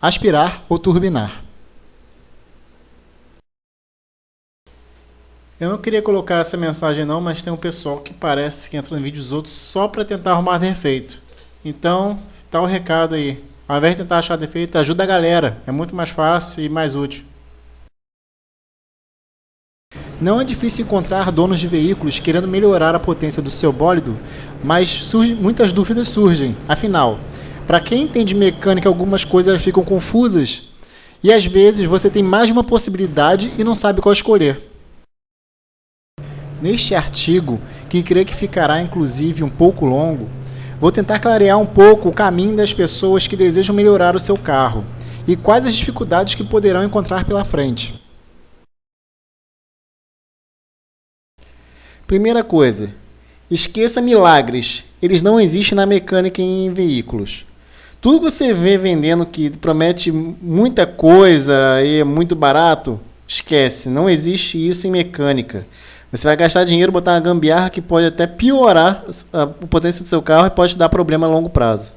aspirar ou turbinar. Eu não queria colocar essa mensagem não, mas tem um pessoal que parece que entra em vídeos outros só para tentar arrumar defeito. Então, tá o recado aí. Ao invés de tentar achar defeito, ajuda a galera. É muito mais fácil e mais útil. Não é difícil encontrar donos de veículos querendo melhorar a potência do seu bólido, mas muitas dúvidas surgem. Afinal, para quem entende mecânica, algumas coisas ficam confusas e às vezes você tem mais de uma possibilidade e não sabe qual escolher. Neste artigo, que creio que ficará inclusive um pouco longo, vou tentar clarear um pouco o caminho das pessoas que desejam melhorar o seu carro e quais as dificuldades que poderão encontrar pela frente. Primeira coisa, esqueça milagres, eles não existem na mecânica em veículos. Tudo que você vê vendendo que promete muita coisa e é muito barato, esquece, não existe isso em mecânica. Você vai gastar dinheiro, botar uma gambiarra que pode até piorar a potência do seu carro e pode dar problema a longo prazo.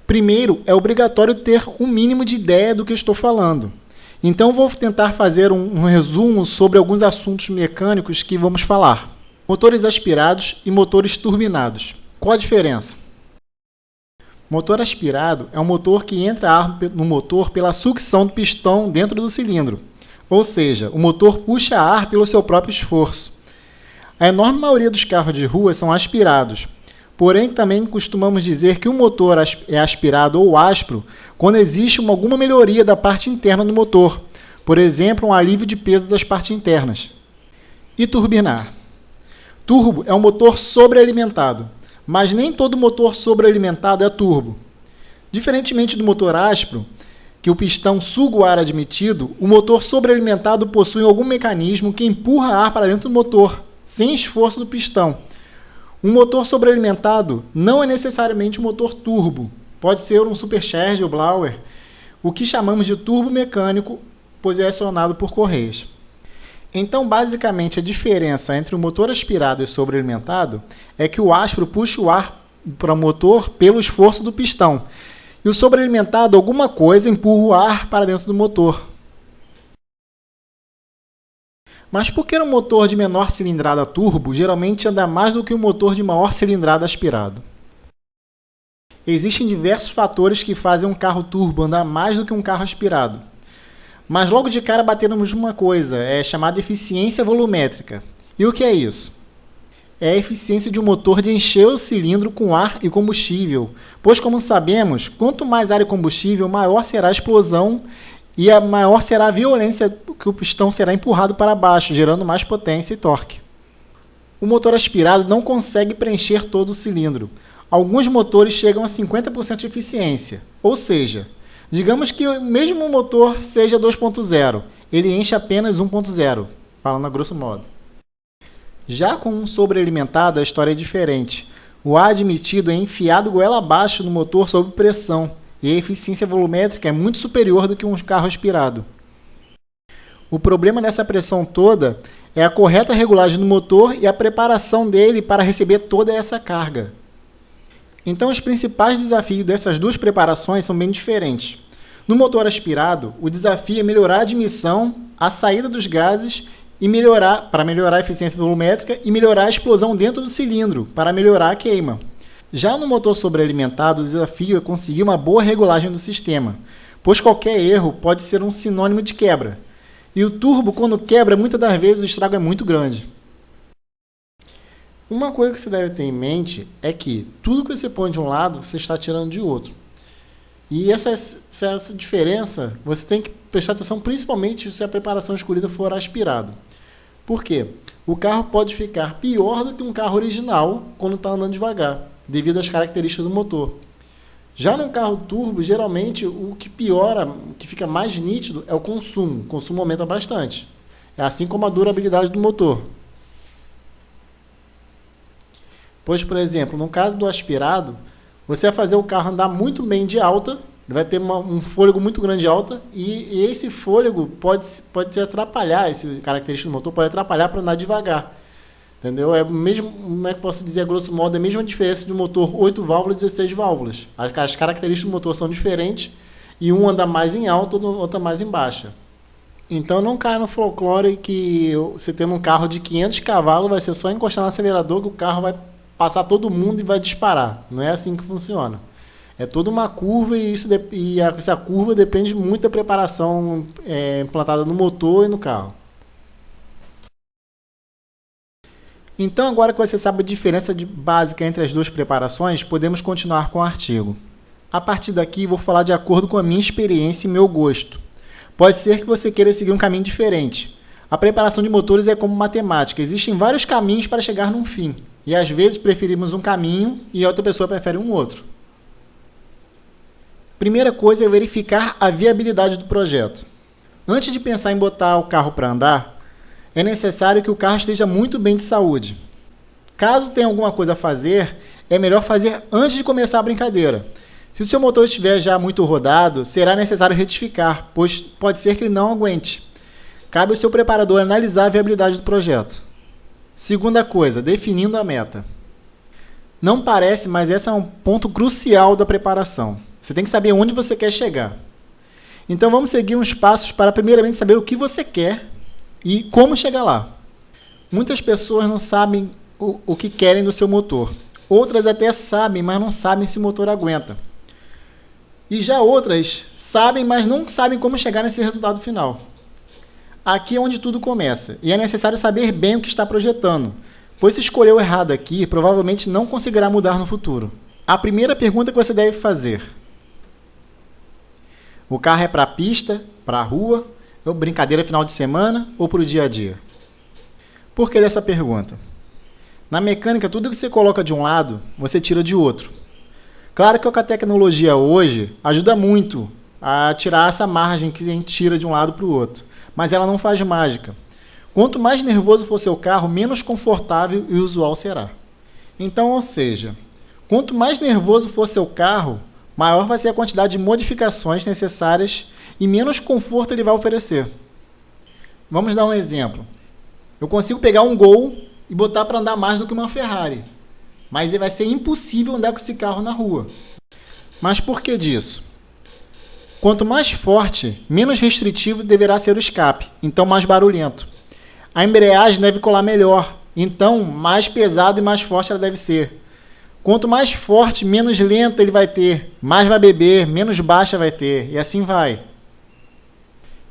Primeiro, é obrigatório ter um mínimo de ideia do que estou falando. Então, vou tentar fazer um resumo sobre alguns assuntos mecânicos que vamos falar. Motores aspirados e motores turbinados. Qual a diferença? Motor aspirado é um motor que entra ar no motor pela sucção do pistão dentro do cilindro. Ou seja, o motor puxa ar pelo seu próprio esforço. A enorme maioria dos carros de rua são aspirados. Porém, também costumamos dizer que o motor é aspirado ou áspero quando existe alguma melhoria da parte interna do motor. Por exemplo, um alívio de peso das partes internas. E turbinar. Turbo é um motor sobrealimentado. Mas nem todo motor sobrealimentado é turbo. Diferentemente do motor áspero, que o pistão suga o ar admitido, o motor sobrealimentado possui algum mecanismo que empurra ar para dentro do motor, sem esforço do pistão. Um motor sobrealimentado não é necessariamente um motor turbo. Pode ser um supercharger ou blower, o que chamamos de turbo mecânico, pois é acionado por correias. Então, basicamente, a diferença entre o motor aspirado e sobrealimentado é que o áspero puxa o ar para o motor pelo esforço do pistão. E o sobrealimentado, alguma coisa, empurra o ar para dentro do motor. Mas por que um motor de menor cilindrada turbo geralmente anda mais do que um motor de maior cilindrada aspirado? Existem diversos fatores que fazem um carro turbo andar mais do que um carro aspirado. Mas logo de cara batemos uma coisa, é chamada eficiência volumétrica. E o que é isso? É a eficiência de um motor de encher o cilindro com ar e combustível, pois, como sabemos, quanto mais ar e combustível, maior será a explosão e maior será a violência que o pistão será empurrado para baixo, gerando mais potência e torque. O motor aspirado não consegue preencher todo o cilindro. Alguns motores chegam a 50% de eficiência, ou seja, digamos que o mesmo motor seja 2.0, ele enche apenas 1.0, falando a grosso modo. Já com um sobrealimentado, a história é diferente. O ar admitido é enfiado goela abaixo no motor sob pressão, e a eficiência volumétrica é muito superior do que um carro aspirado. O problema dessa pressão toda é a correta regulagem do motor e a preparação dele para receber toda essa carga. Então, os principais desafios dessas duas preparações são bem diferentes. No motor aspirado, o desafio é melhorar a admissão, a saída dos gases para melhorar a eficiência volumétrica e melhorar a explosão dentro do cilindro, para melhorar a queima. Já no motor sobrealimentado, o desafio é conseguir uma boa regulagem do sistema, pois qualquer erro pode ser um sinônimo de quebra. E o turbo, quando quebra, muitas das vezes o estrago é muito grande. Uma coisa que você deve ter em mente é que tudo que você põe de um lado, você está tirando de outro. E essa diferença, você tem que prestar atenção principalmente se a preparação escolhida for aspirado. Por quê? O carro pode ficar pior do que um carro original quando está andando devagar, devido às características do motor. Já no carro turbo, geralmente o que piora, o que fica mais nítido é o consumo. O consumo aumenta bastante. É assim como a durabilidade do motor. Pois, por exemplo, no caso do aspirado, você vai fazer o carro andar muito bem de alta, ele vai ter um fôlego muito grande de alta, e esse fôlego pode te atrapalhar, essa característica do motor pode atrapalhar para andar devagar. Entendeu? É mesmo, como é que posso dizer, a grosso modo, é a mesma diferença de um motor 8 válvulas e 16 válvulas. As características do motor são diferentes e um anda mais em alta, o outro mais em baixa. Então não cai no folclore que você tendo um carro de 500 cavalos vai ser só encostar no acelerador que o carro vai passar todo mundo e vai disparar. Não é assim que funciona. É toda uma curva e essa curva depende muito da preparação implantada no motor e no carro. Então, agora que você sabe a diferença básica entre as duas preparações, podemos continuar com o artigo. A partir daqui, vou falar de acordo com a minha experiência e meu gosto. Pode ser que você queira seguir um caminho diferente. A preparação de motores é como matemática. Existem vários caminhos para chegar num fim. E às vezes preferimos um caminho e a outra pessoa prefere um outro. Primeira coisa é verificar a viabilidade do projeto. Antes de pensar em botar o carro para andar, é necessário que o carro esteja muito bem de saúde. Caso tenha alguma coisa a fazer, é melhor fazer antes de começar a brincadeira. Se o seu motor estiver já muito rodado, será necessário retificar, pois pode ser que ele não aguente. Cabe ao seu preparador analisar a viabilidade do projeto. Segunda coisa, definindo a meta. Não parece, mas esse é um ponto crucial da preparação. Você tem que saber onde você quer chegar. Então vamos seguir uns passos para primeiramente saber o que você quer e como chegar lá. Muitas pessoas não sabem o que querem do seu motor. Outras até sabem, mas não sabem se o motor aguenta. E já outras sabem, mas não sabem como chegar nesse resultado final. Aqui é onde tudo começa. E é necessário saber bem o que está projetando. Pois se escolheu errado aqui, provavelmente não conseguirá mudar no futuro. A primeira pergunta que você deve fazer: o carro é para a pista, para a rua, ou brincadeira final de semana, ou para o dia a dia? Por que dessa pergunta? Na mecânica, tudo que você coloca de um lado, você tira de outro. Claro que a tecnologia hoje ajuda muito a tirar essa margem que a gente tira de um lado para o outro. Mas ela não faz mágica. Quanto mais nervoso for seu carro, menos confortável e usual será. Então, ou seja, quanto mais nervoso for seu carro, maior vai ser a quantidade de modificações necessárias e menos conforto ele vai oferecer. Vamos dar um exemplo. Eu consigo pegar um Gol e botar para andar mais do que uma Ferrari. Mas vai ser impossível andar com esse carro na rua. Mas por que disso? Quanto mais forte, menos restritivo deverá ser o escape, então mais barulhento. A embreagem deve colar melhor, então mais pesado e mais forte ela deve ser. Quanto mais forte, menos lenta ele vai ter, mais vai beber, menos baixa vai ter, e assim vai.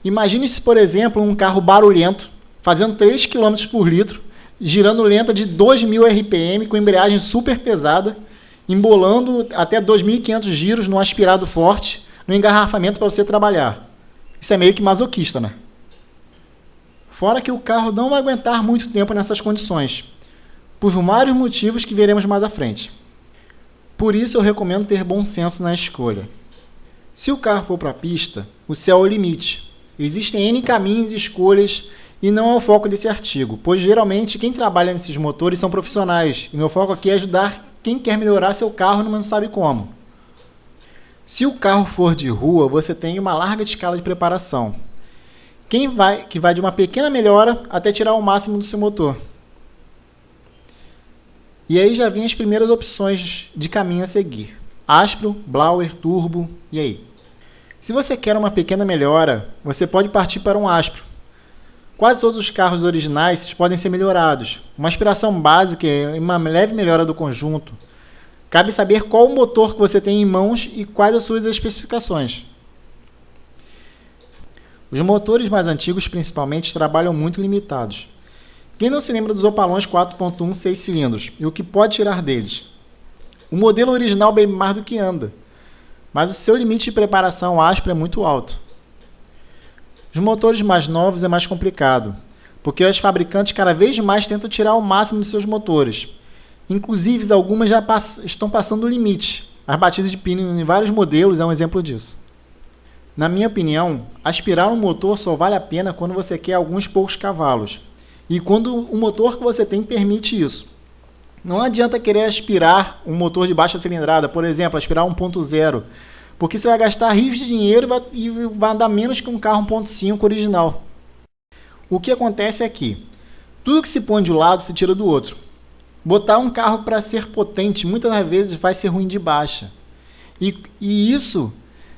Imagine-se, por exemplo, um carro barulhento, fazendo 3 km por litro, girando lenta de 2.000 RPM, com embreagem super pesada, embolando até 2.500 giros no aspirado forte, no engarrafamento para você trabalhar. Isso é meio que masoquista, né? Fora que o carro não vai aguentar muito tempo nessas condições, por vários motivos que veremos mais à frente. Por isso eu recomendo ter bom senso na escolha. Se o carro for para a pista, o céu é o limite. Existem N caminhos e escolhas e não é o foco desse artigo, pois geralmente quem trabalha nesses motores são profissionais e meu foco aqui é ajudar quem quer melhorar seu carro, mas não sabe como. Se o carro for de rua, você tem uma larga escala de preparação, que vai de uma pequena melhora até tirar o máximo do seu motor. E aí já vem as primeiras opções de caminho a seguir: Aspro, Blower, Turbo, e aí? Se você quer uma pequena melhora, você pode partir para um Aspro. Quase todos os carros originais podem ser melhorados. Uma aspiração básica e uma leve melhora do conjunto. Cabe saber qual o motor que você tem em mãos e quais as suas especificações. Os motores mais antigos, principalmente, trabalham muito limitados. Quem não se lembra dos Opalões 4.1 6 cilindros e o que pode tirar deles? O modelo original bebe mais do que anda, mas o seu limite de preparação áspera é muito alto. Os motores mais novos é mais complicado, porque os fabricantes cada vez mais tentam tirar o máximo dos seus motores. Inclusive, algumas já estão passando o limite. As batidas de pino em vários modelos é um exemplo disso. Na minha opinião, aspirar um motor só vale a pena quando você quer alguns poucos cavalos. E quando o motor que você tem permite isso. Não adianta querer aspirar um motor de baixa cilindrada, por exemplo, aspirar 1.0, porque você vai gastar rios de dinheiro e vai andar menos que um carro 1.5 original. O que acontece é que Tudo que se põe de um lado se tira do outro. Botar um carro para ser potente muitas das vezes vai ser ruim de baixa. E isso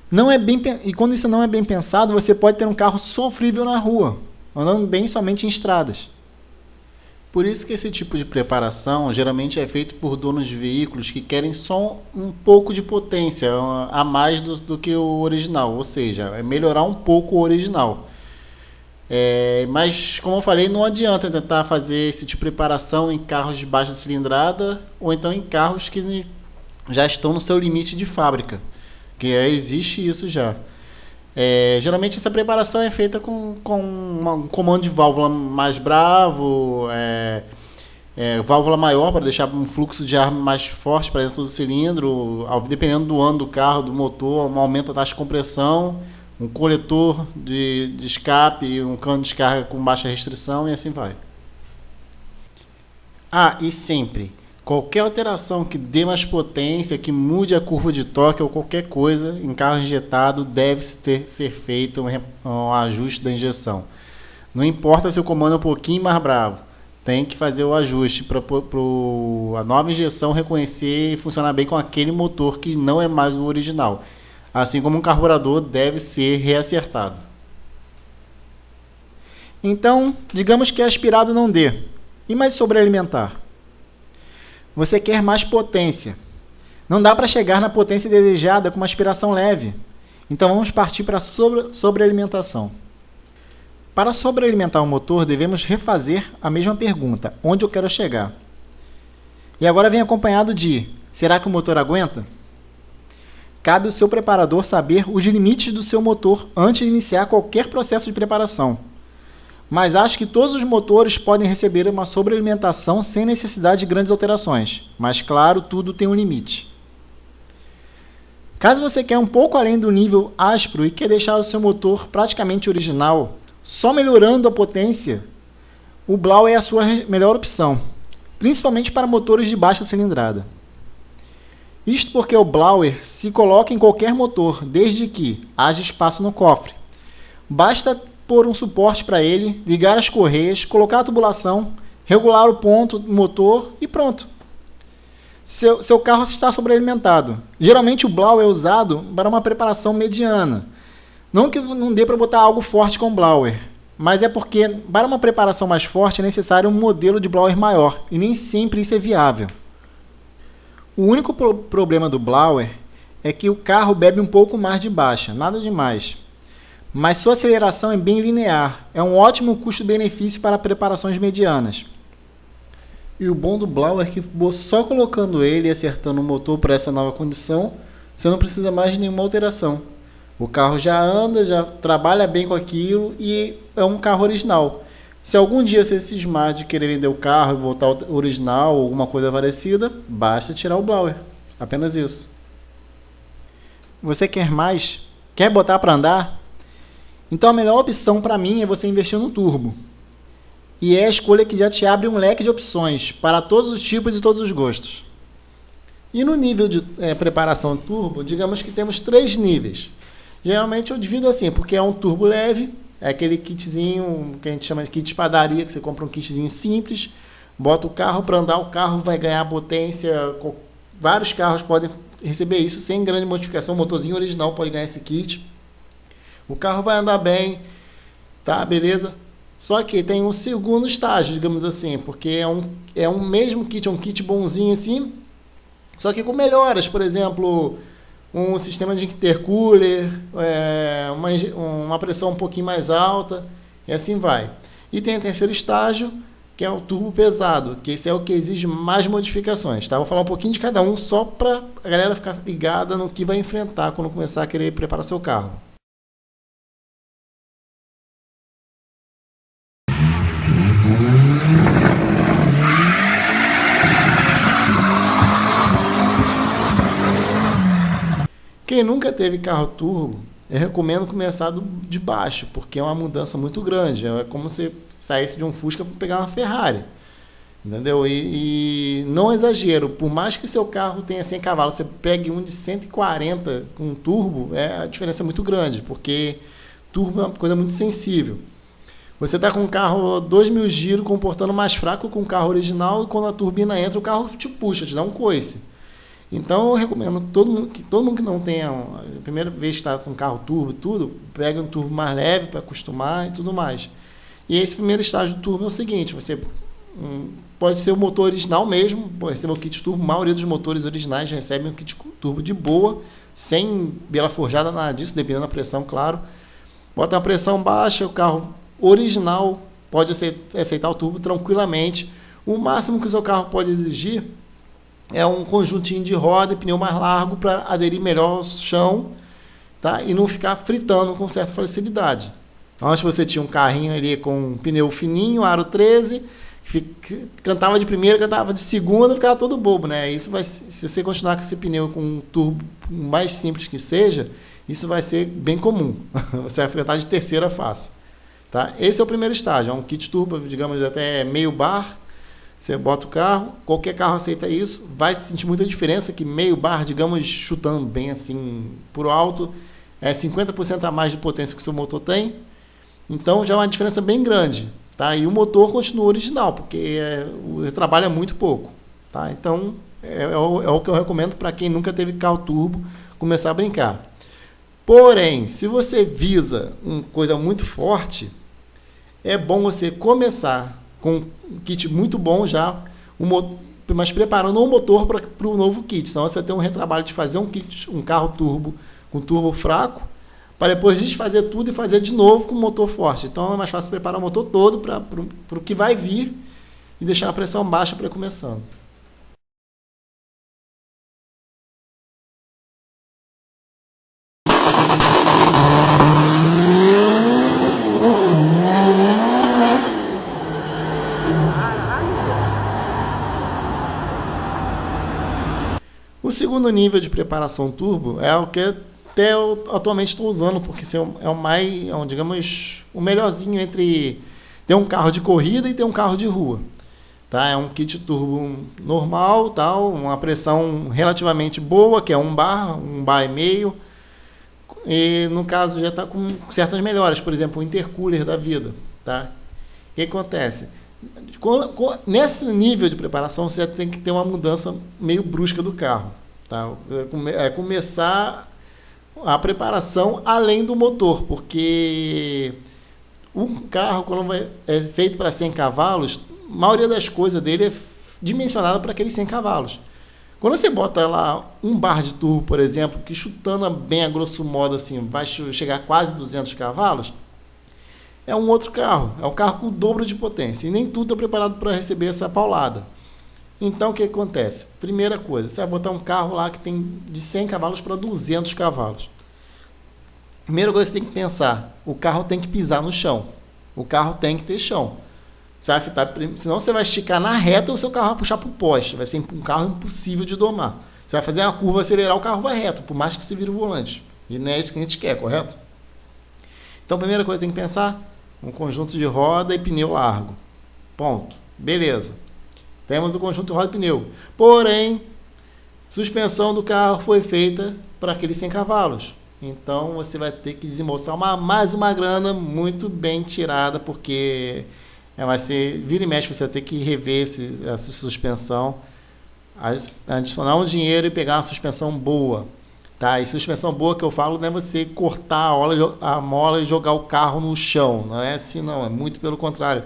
não é bem, e quando isso não é bem pensado, você pode ter um carro sofrível na rua, andando bem somente em estradas. Por isso que esse tipo de preparação geralmente é feito por donos de veículos que querem só um pouco de potência a mais do que o original, ou seja, é melhorar um pouco o original. Mas, como eu falei, não adianta tentar fazer esse tipo de preparação em carros de baixa cilindrada ou então em carros que já estão no seu limite de fábrica, que existe isso já. Geralmente essa preparação é feita com um comando de válvula mais bravo, válvula maior para deixar um fluxo de ar mais forte para dentro do cilindro, dependendo do ano do carro, do motor, aumenta a taxa de compressão, um coletor de escape, um cano de descarga com baixa restrição e assim vai. E sempre, qualquer alteração que dê mais potência, que mude a curva de torque ou qualquer coisa em carro injetado, deve ser feito um ajuste da injeção. Não importa se o comando é um pouquinho mais bravo, tem que fazer o ajuste para a nova injeção reconhecer e funcionar bem com aquele motor que não é mais o original. Assim como um carburador deve ser reacertado. Então, digamos que aspirado não dê. E mais sobrealimentar? Você quer mais potência. Não dá para chegar na potência desejada com uma aspiração leve. Então vamos partir para a sobrealimentação. Para sobrealimentar o motor, devemos refazer a mesma pergunta: onde eu quero chegar? E agora vem acompanhado de: será que o motor aguenta? Cabe ao seu preparador saber os limites do seu motor antes de iniciar qualquer processo de preparação. Mas acho que todos os motores podem receber uma sobrealimentação sem necessidade de grandes alterações. Mas claro, tudo tem um limite. Caso você quer um pouco além do nível áspero e quer deixar o seu motor praticamente original, só melhorando a potência, o blower é a sua melhor opção, principalmente para motores de baixa cilindrada. Isto porque o blower se coloca em qualquer motor, desde que haja espaço no cofre. Basta pôr um suporte para ele, ligar as correias, colocar a tubulação, regular o ponto do motor e pronto. Seu carro está sobrealimentado. Geralmente o blower é usado para uma preparação mediana. Não que não dê para botar algo forte com o blower, mas é porque para uma preparação mais forte é necessário um modelo de blower maior, e nem sempre isso é viável. O único problema do blower é que o carro bebe um pouco mais de baixa, nada demais. Mas sua aceleração é bem linear, é um ótimo custo-benefício para preparações medianas. E o bom do blower é que só colocando ele e acertando o motor para essa nova condição, você não precisa mais de nenhuma alteração. O carro já anda, já trabalha bem com aquilo e é um carro original. Se algum dia você cismar de querer vender o carro e voltar ao original ou alguma coisa parecida, basta tirar o blower. Apenas isso. Você quer mais? Quer botar para andar? Então a melhor opção para mim é você investir no turbo. E é a escolha que já te abre um leque de opções para todos os tipos e todos os gostos. E no nível de preparação turbo, digamos que temos 3 níveis. Geralmente eu divido assim, porque é um turbo leve, é aquele kitzinho que a gente chama de kit de padaria, que você compra um kitzinho simples, bota o carro para andar, o carro vai ganhar potência, vários carros podem receber isso sem grande modificação, o motorzinho original pode ganhar esse kit. O carro vai andar bem, tá, beleza? Só que tem um segundo estágio, digamos assim, porque é um mesmo kit, um kit bonzinho assim, só que com melhoras, por exemplo, um sistema de intercooler, uma pressão um pouquinho mais alta, e assim vai. E tem o terceiro estágio, que é o turbo pesado, que esse é o que exige mais modificações. Tá? Vou falar um pouquinho de cada um, só para a galera ficar ligada no que vai enfrentar quando começar a querer preparar seu carro. Quem nunca teve carro turbo, eu recomendo começar de baixo, porque é uma mudança muito grande. É como se saísse de um Fusca para pegar uma Ferrari. Entendeu? E não exagero, por mais que seu carro tenha 100 cavalos, você pegue um de 140 com turbo, a diferença é muito grande, porque turbo é uma coisa muito sensível. Você está com um carro 2.000 giros, comportando mais fraco que um carro original, e quando a turbina entra, o carro te puxa, te dá um coice. Então eu recomendo que todo mundo que não tenha, a primeira vez que está com um carro turbo, tudo, pegue um turbo mais leve para acostumar e tudo mais. E esse primeiro estágio do turbo é o seguinte: você pode ser o motor original mesmo, receber o kit turbo. A maioria dos motores originais recebem um kit turbo de boa, sem biela forjada, nada disso, dependendo da pressão, claro. Bota uma pressão baixa, o carro original pode aceitar o turbo tranquilamente. O máximo que o seu carro pode exigir é um conjuntinho de roda e pneu mais largo para aderir melhor ao chão, tá? E não ficar fritando com certa facilidade. Antes você tinha um carrinho ali com um pneu fininho, aro 13, cantava de primeira, cantava de segunda, ficava todo bobo, né? Isso vai, se você continuar com esse pneu com um turbo mais simples que seja, isso vai ser bem comum. Você vai cantar de terceira fácil, tá? Esse é o primeiro estágio, é um kit turbo, digamos, até meio bar. Você bota o carro, qualquer carro aceita isso, vai sentir muita diferença, que meio bar, digamos, chutando bem assim por alto, é 50% a mais de potência que o seu motor tem. Então já é uma diferença bem grande, tá? E o motor continua original, porque o trabalho é muito pouco, tá? Então é o que eu recomendo para quem nunca teve carro turbo começar a brincar. Porém, se você visa uma coisa muito forte, é bom você começar com um kit muito bom já, mas preparando o motor para o novo kit. Senão você tem um retrabalho de fazer um carro turbo com turbo fraco, para depois desfazer tudo e fazer de novo com motor forte. Então é mais fácil preparar o motor todo para o que vai vir e deixar a pressão baixa para começando. O segundo nível de preparação turbo é o que até eu atualmente estou usando, porque digamos, o melhorzinho entre ter um carro de corrida e ter um carro de rua. Tá? É um kit turbo normal, tal, uma pressão relativamente boa, que é 1 bar e meio. E no caso já está com certas melhoras, por exemplo, o intercooler da vida. Tá? O que acontece? Nesse nível de preparação, você tem que ter uma mudança meio brusca do carro. Tá? É começar a preparação além do motor, porque um carro, quando é feito para 100 cavalos, a maioria das coisas dele é dimensionada para aqueles 100 cavalos. Quando você bota lá 1 bar de turbo, por exemplo, que chutando bem a grosso modo assim, vai chegar a quase 200 cavalos, é um outro carro, é um carro com o dobro de potência, e nem tudo é preparado para receber essa paulada. Então o que acontece? Primeira coisa, você vai botar um carro lá que tem de 100 cavalos para 200 cavalos. Primeira coisa que você tem que pensar, o carro tem que pisar no chão, o carro tem que ter chão. Você vai fitar, senão você vai esticar na reta, o seu carro vai puxar para o poste, vai ser um carro impossível de domar. Você vai fazer uma curva, acelerar, o carro vai reto, por mais que você vire o volante. E não é isso que a gente quer, correto? Então a primeira coisa que tem que pensar, um conjunto de roda e pneu largo. Ponto. Beleza. Temos o conjunto de roda e pneu. Porém, suspensão do carro foi feita para aqueles 100 cavalos. Então você vai ter que desembolsar mais uma grana muito bem tirada, porque vai ser, vira e mexe, você vai ter que rever essa suspensão, adicionar um dinheiro e pegar uma suspensão boa. Tá? E suspensão boa que eu falo não é você cortar a mola e jogar o carro no chão. Não é assim, não. É muito pelo contrário.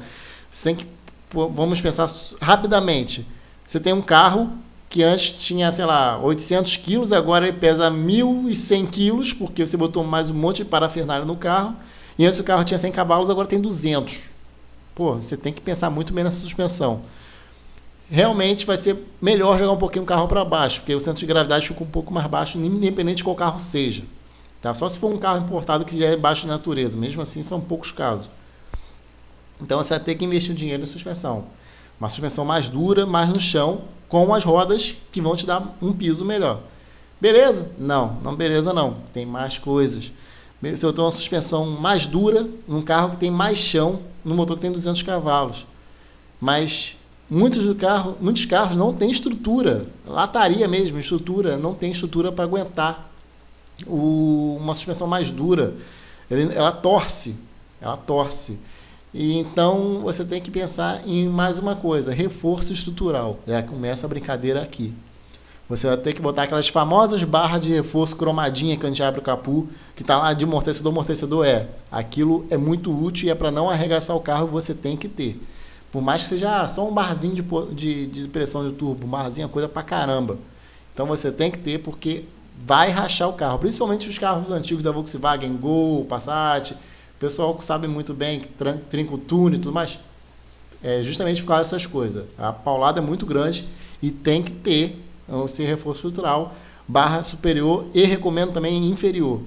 Você tem que, vamos pensar rapidamente. Você tem um carro que antes tinha, sei lá, 800 quilos, agora ele pesa 1.100 quilos, porque você botou mais um monte de parafernália no carro. E antes o carro tinha 100 cavalos, agora tem 200. Pô, você tem que pensar muito bem nessa suspensão. Realmente vai ser melhor jogar um pouquinho o carro para baixo, porque o centro de gravidade fica um pouco mais baixo, independente de qual carro seja. Tá? Só se for um carro importado que já é baixo de natureza. Mesmo assim, são poucos casos. Então você vai ter que investir o dinheiro em suspensão. Uma suspensão mais dura, mais no chão, com as rodas que vão te dar um piso melhor. Beleza? Não, beleza não. Tem mais coisas. Se eu tenho uma suspensão mais dura, num carro que tem mais chão, no motor que tem 200 cavalos. Mas muitos carros não têm estrutura, lataria mesmo, não tem estrutura para aguentar uma suspensão mais dura. Ela torce. E então você tem que pensar em mais uma coisa, reforço estrutural. Já começa a brincadeira aqui. Você vai ter que botar aquelas famosas barras de reforço cromadinha que a gente abre o capô, que está lá de amortecedor, amortecedor aquilo é muito útil e é para não arregaçar o carro, você tem que ter. Por mais que seja só um barzinho de pressão de turbo, um barzinho é coisa pra caramba. Então você tem que ter porque vai rachar o carro, principalmente os carros antigos da Volkswagen, Gol, Passat, o pessoal sabe muito bem que trinca o túnel e tudo mais, é justamente por causa dessas coisas. A paulada é muito grande e tem que ter esse reforço estrutural, barra superior e recomendo também inferior.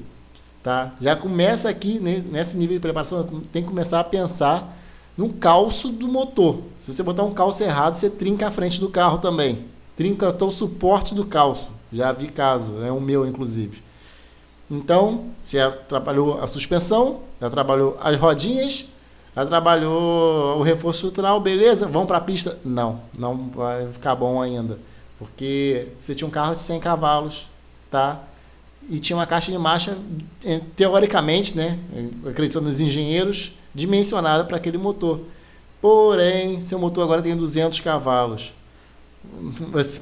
Tá? Já começa aqui, nesse nível de preparação, tem que começar a pensar no calço do motor. Se você botar um calço errado, você trinca a frente do carro também. Trinca até o suporte do calço. Já vi caso, é o meu inclusive. Então, você já trabalhou a suspensão, já trabalhou as rodinhas, já trabalhou o reforço estrutural, beleza? Vamos para a pista? Não, não vai ficar bom ainda. Porque você tinha um carro de 100 cavalos, tá? E tinha uma caixa de marcha, teoricamente, né? Acreditando nos engenheiros, dimensionada para aquele motor. Porém, seu motor agora tem 200 cavalos.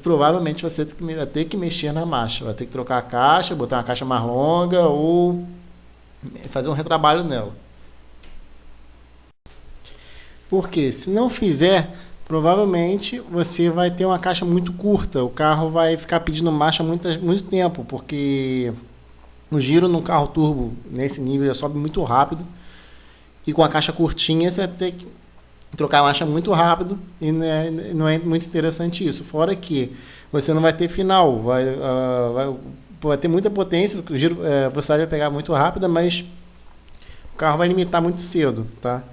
Provavelmente você vai ter que mexer na marcha. Vai ter que trocar a caixa, botar uma caixa mais longa ou fazer um retrabalho nela. Porque se não fizer, provavelmente você vai ter uma caixa muito curta. O carro vai ficar pedindo marcha muito tempo, porque o giro num carro turbo nesse nível já sobe muito rápido. E com a caixa curtinha você vai ter que trocar a marcha muito rápido e não é muito interessante isso. Fora que você não vai ter final, vai ter muita potência, o giro, a velocidade vai pegar muito rápida, mas o carro vai limitar muito cedo, tá?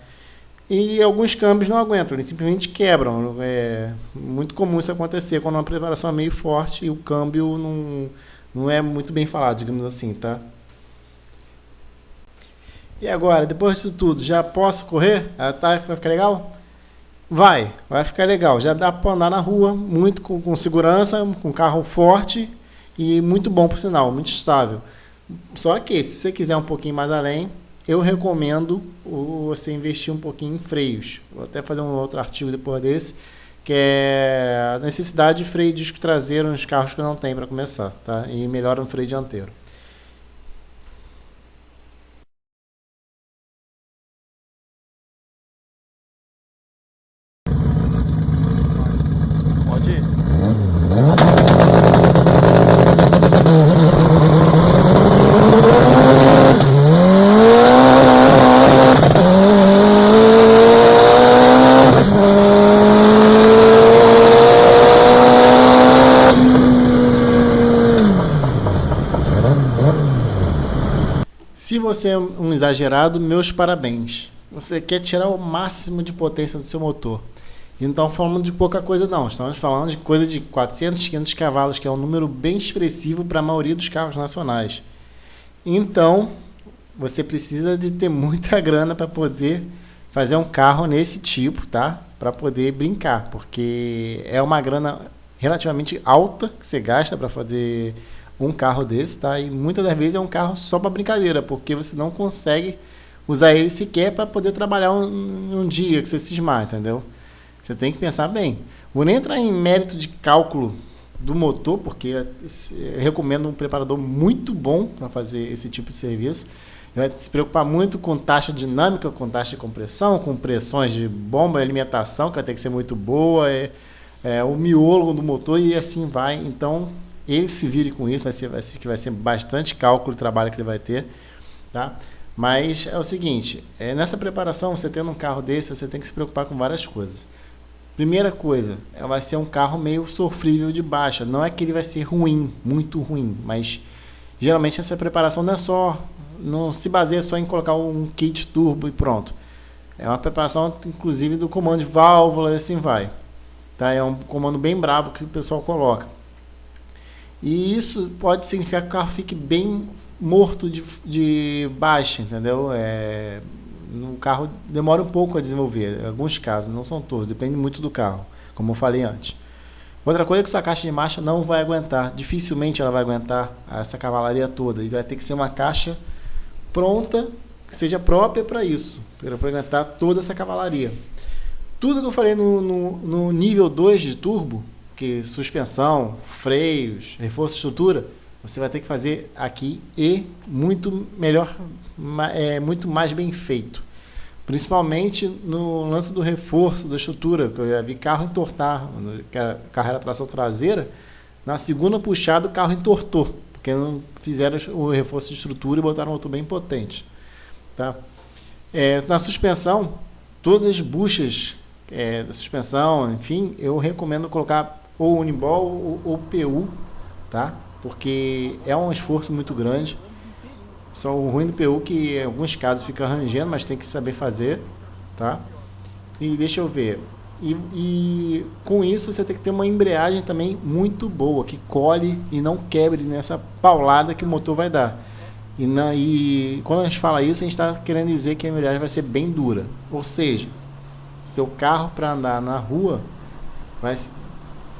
E alguns câmbios não aguentam, eles simplesmente quebram. É muito comum isso acontecer quando uma preparação é meio forte e o câmbio não é muito bem falado, digamos assim, tá? E agora, depois disso tudo, já posso correr? Vai ficar legal? Vai ficar legal. Já dá para andar na rua, muito com segurança, com carro forte e muito bom por sinal, muito estável. Só que, se você quiser um pouquinho mais além, eu recomendo você investir um pouquinho em freios. Vou até fazer um outro artigo depois desse, que é a necessidade de freio de disco traseiro nos carros que não tem para começar, tá? E melhora no freio dianteiro. Pode ir. Se você é um exagerado, meus parabéns. Você quer tirar o máximo de potência do seu motor. E não estamos falando de pouca coisa não, estamos falando de coisa de 400, 500 cavalos, que é um número bem expressivo para a maioria dos carros nacionais. Então, você precisa de ter muita grana para poder fazer um carro nesse tipo, tá? Para poder brincar, porque é uma grana relativamente alta que você gasta para fazer um carro desse, tá? E muitas das vezes é um carro só para brincadeira, porque você não consegue usar ele sequer para poder trabalhar um dia que você cismar, entendeu? Você tem que pensar bem. Vou nem entrar em mérito de cálculo do motor, porque eu recomendo um preparador muito bom para fazer esse tipo de serviço. Vai se preocupar muito com taxa dinâmica, com taxa de compressão, com pressões de bomba e alimentação, que vai ter que ser muito boa, o miolo do motor e assim vai. Então, ele se vire com isso, vai ser bastante cálculo e trabalho que ele vai ter, tá? Mas é o seguinte, nessa preparação, você tendo um carro desse, você tem que se preocupar com várias coisas. Primeira coisa, vai ser um carro meio sofrível de baixa. Não é que ele vai ser ruim, muito ruim, mas geralmente essa preparação não se baseia só em colocar um kit turbo e pronto. É uma preparação, inclusive, do comando de válvula e assim vai. Tá? É um comando bem bravo que o pessoal coloca. E isso pode significar que o carro fique bem morto de baixa, entendeu? O carro demora um pouco a desenvolver, em alguns casos, não são todos, depende muito do carro, como eu falei antes. Outra coisa é que sua caixa de marcha não vai aguentar, dificilmente ela vai aguentar essa cavalaria toda, e vai ter que ser uma caixa pronta, que seja própria para isso, para aguentar toda essa cavalaria. Tudo que eu falei no nível 2 de turbo, que suspensão, freios, reforço de estrutura, você vai ter que fazer aqui e muito melhor, muito mais bem feito. Principalmente no lance do reforço da estrutura, que eu já vi carro entortar, carro era tração traseira, na segunda puxada o carro entortou, porque não fizeram o reforço de estrutura e botaram um motor bem potente. Tá? Na suspensão, todas as buchas da suspensão, enfim, eu recomendo colocar ou Uniball ou PU, tá? Porque é um esforço muito grande. Só o ruim do PU que em alguns casos fica rangendo, mas tem que saber fazer, tá? E deixa eu ver. E com isso você tem que ter uma embreagem também muito boa, que colhe e não quebre nessa paulada que o motor vai dar. E quando a gente fala isso, a gente está querendo dizer que a embreagem vai ser bem dura. Ou seja, seu carro para andar na rua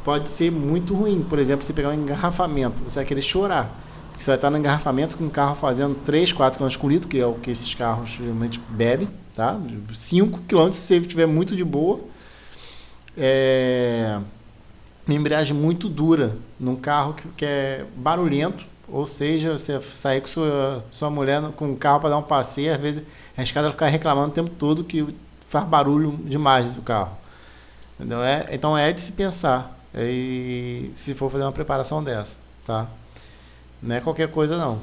pode ser muito ruim. Por exemplo, você pegar um engarrafamento, você vai querer chorar. Porque você vai estar no engarrafamento com um carro fazendo 3, 4 km por litro, que é o que esses carros geralmente bebem, tá? 5 km se você estiver muito de boa. Uma embreagem muito dura num carro que é barulhento, ou seja, você sair com sua mulher com um carro para dar um passeio, às vezes é arriscado ela ficar reclamando o tempo todo que faz barulho demais do carro. Entendeu? Então é de se pensar se for fazer uma preparação dessa, tá? Não é qualquer coisa não.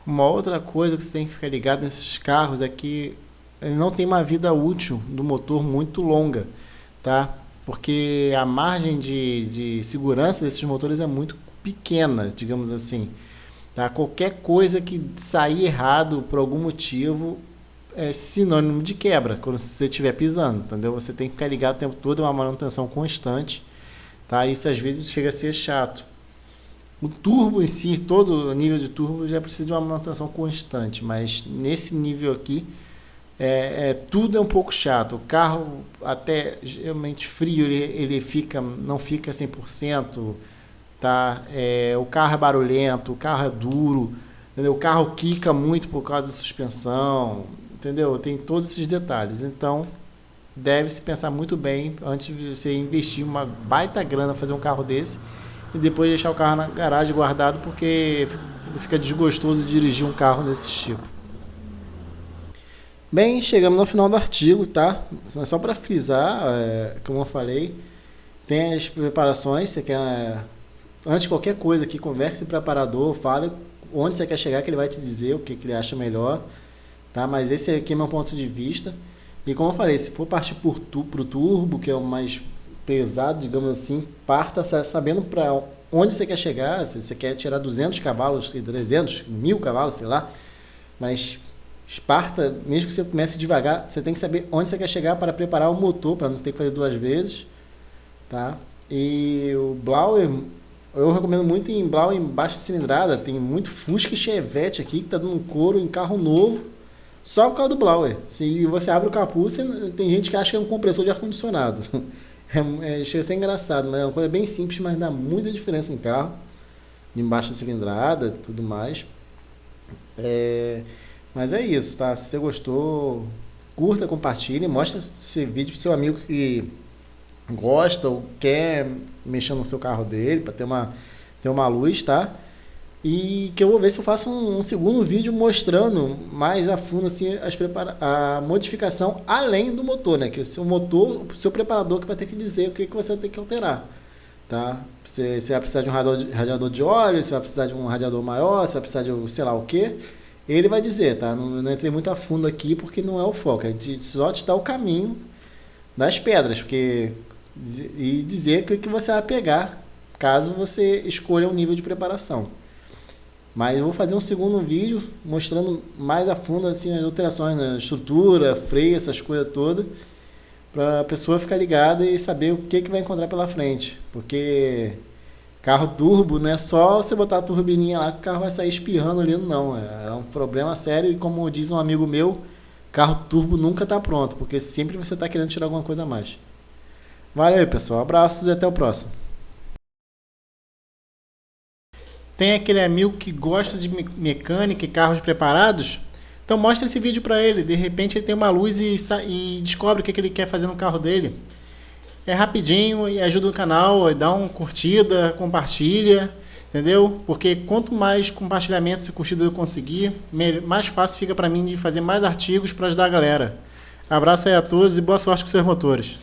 Uma outra coisa que você tem que ficar ligado nesses carros é que ele não tem uma vida útil do motor muito longa, tá? Porque a margem de segurança desses motores é muito pequena, digamos assim, tá? Qualquer coisa que sair errado por algum motivo é sinônimo de quebra quando você estiver pisando, entendeu? Você tem que ficar ligado o tempo todo, é uma manutenção constante, tá? Isso às vezes chega a ser chato. O turbo em si, todo nível de turbo já precisa de uma manutenção constante, mas nesse nível aqui tudo é um pouco chato. O carro, até geralmente frio, ele não fica 100%, tá? O carro é barulhento, o carro é duro, entendeu? O carro quica muito por causa da suspensão, entendeu? Tem todos esses detalhes. Então, deve-se pensar muito bem antes de você investir uma baita grana fazer um carro desse e depois deixar o carro na garagem guardado, porque fica desgostoso dirigir um carro desse tipo. Bem, chegamos no final do artigo, tá? Só para frisar, como eu falei, tem as preparações. Você quer, antes de qualquer coisa aqui, converse com o preparador, fale onde você quer chegar, que ele vai te dizer o que ele acha melhor, tá? Mas esse aqui é meu ponto de vista. E como eu falei, se for partir pro turbo, que é o mais pesado, digamos assim, parta sabendo para onde você quer chegar. Se você quer tirar 200 cavalos, 300, 1000 cavalos, sei lá, mas parta, mesmo que você comece devagar, você tem que saber onde você quer chegar para preparar o motor, para não ter que fazer 2 vezes, tá? E o Blauer, eu recomendo muito em Blauer em baixa cilindrada. Tem muito Fusca e Chevette aqui que tá dando um couro em carro novo, só por causa do Blauer. Se você abre o capô, tem gente que acha que é um compressor de ar-condicionado. Chega a ser engraçado, mas é uma coisa bem simples, mas dá muita diferença em carro, em baixa cilindrada e tudo mais. Mas é isso, tá? Se você gostou, curta, compartilhe, mostra esse vídeo pro seu amigo que gosta ou quer mexer no seu carro dele, para ter uma luz, tá? E que eu vou ver se eu faço um segundo vídeo mostrando mais a fundo assim, a modificação além do motor, né? Que o seu motor, o seu preparador que vai ter que dizer o que você tem que alterar, tá? Você vai precisar de um radiador de óleo, você vai precisar de um radiador maior, você vai precisar de sei lá o que. Ele vai dizer, tá? Não entrei muito a fundo aqui porque não é o foco. A gente só te dá o caminho das pedras, e dizer o que você vai pegar caso você escolha um nível de preparação. Mas eu vou fazer um segundo vídeo mostrando mais a fundo assim, as alterações na estrutura, freio, essas coisas todas, para a pessoa ficar ligada e saber o que vai encontrar pela frente. Porque carro turbo não é só você botar a turbininha lá que o carro vai sair espirrando ali, não. É um problema sério e, como diz um amigo meu, carro turbo nunca está pronto, porque sempre você está querendo tirar alguma coisa a mais. Valeu, pessoal. Abraços e até o próximo. Tem aquele amigo que gosta de mecânica e carros preparados? Então mostra esse vídeo para ele, de repente ele tem uma luz e descobre o que ele quer fazer no carro dele. É rapidinho e ajuda o canal, dá uma curtida, compartilha, entendeu? Porque quanto mais compartilhamentos e curtidas eu conseguir, mais fácil fica para mim de fazer mais artigos para ajudar a galera. Abraço aí a todos e boa sorte com seus motores.